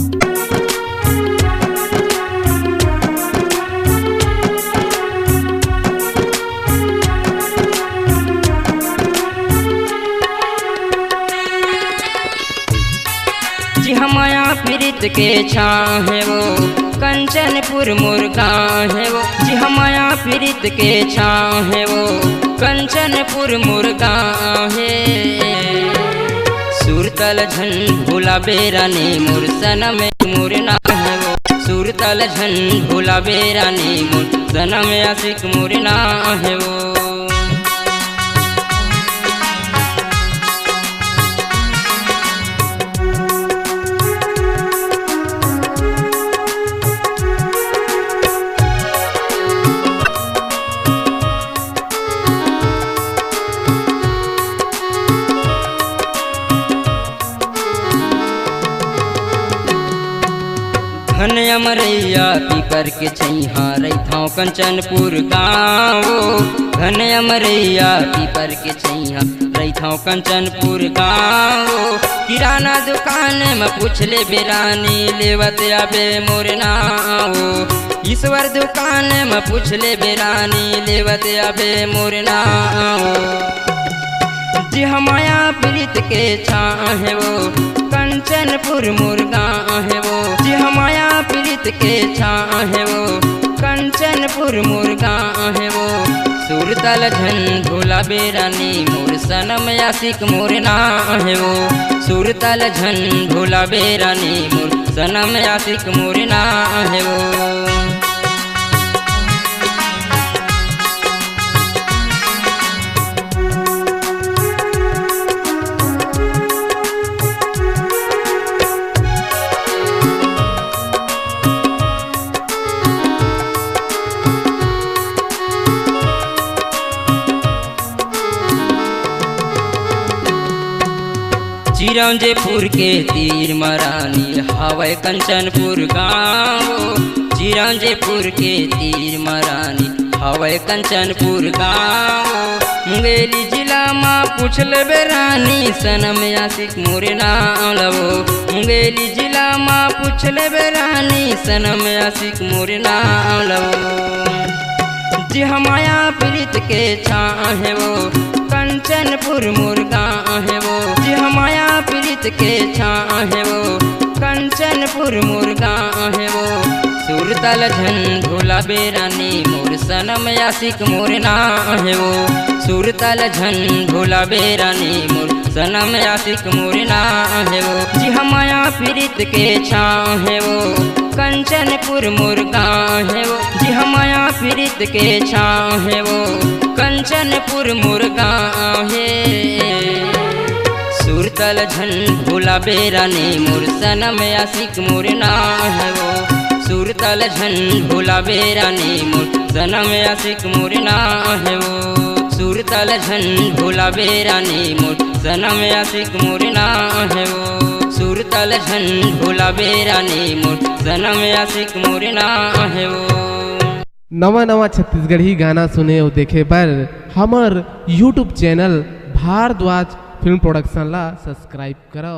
जी हमाया प्रीत के छाँ है वो कंचनपुर मुर्गा है वो। जी हमाया प्रीत के छाँ है वो कंचनपुर मुर्गा है। सुरतल झन भोला बेरानी मुरसन में मुरना है वो। सुरतल झन भोला बेरानी मुरसन में आशिक मुरना है वो। घन अमरैया पीपर के छैहा रैथाओ कंचनपुर गाँव। घन अमरैया पीपर के छैहा रैथाओ कंचनपुर गाँव। किराना दुकान में पूछ ले बेरानी लेवत आबे मोर नाव। ईश्वर दुकान में पूछ ले बेरानी लेवत आबे मोर नाव। जी हमाया प्रीत के छाँ है वो कंचनपुर मुर्गा है वो। जी हमाया प्रीत के छाँ है वो कंचनपुर मुर्गा है वो। सुरतल झन भोला बेरानी मोर सनम आशिक मोर ना है वो। सुरतल झन भोला बेरानी मोर सनम आशिक मोर ना है वो। चिरंजीपुर के तीर मरानी हवै कंचनपुर गाँव। चिरंजीपुर के तीर मरानी हवै कंचनपुर गाँव। मुंगेली जिला माँ पूछ ले बेरानी सनम आशिक मोर नाम लवो। मुंगेली जिला माँ पूछ ले बेरानी सनम आशिक मोर नाम लवो। जी हमाया प्रीत के छाँ है वो कंचनपुर मुर्गा है वो। जी हमाया प्रीत के छाँ है वो कंचनपुर मुर्गा है वो। सुरतल झन भोला बेरानी मोर सनम आशिक मोर ना है वो। सुरतल झन भोला बेरानी मोर सनम आशिक मोर ना है वो। जी हमाया प्रीत के छाँ है वो कंचनपुर मुर्गा है वो। जी हमाया प्रीत के छाँ है वो कंचनपुर मुर्गा है। सुरतल झन भोला बेरानी मोर सनम आशिक मोर ना है वो। सुरतल झन भोला बेरानी मोर सनम आशिक मोर ना है वो। सुरतल झन भोला बेरानी मोर सनम आशिक मोर ना है वो। सुरतल झन भोला बेरानी मोर सनम आशिक मोर ना है वो। नवा नवा छत्तीसगढ़ी गाना सुने और देखे पर हमार YouTube channel Bharadwaj film production ला सब्सक्राइब करो।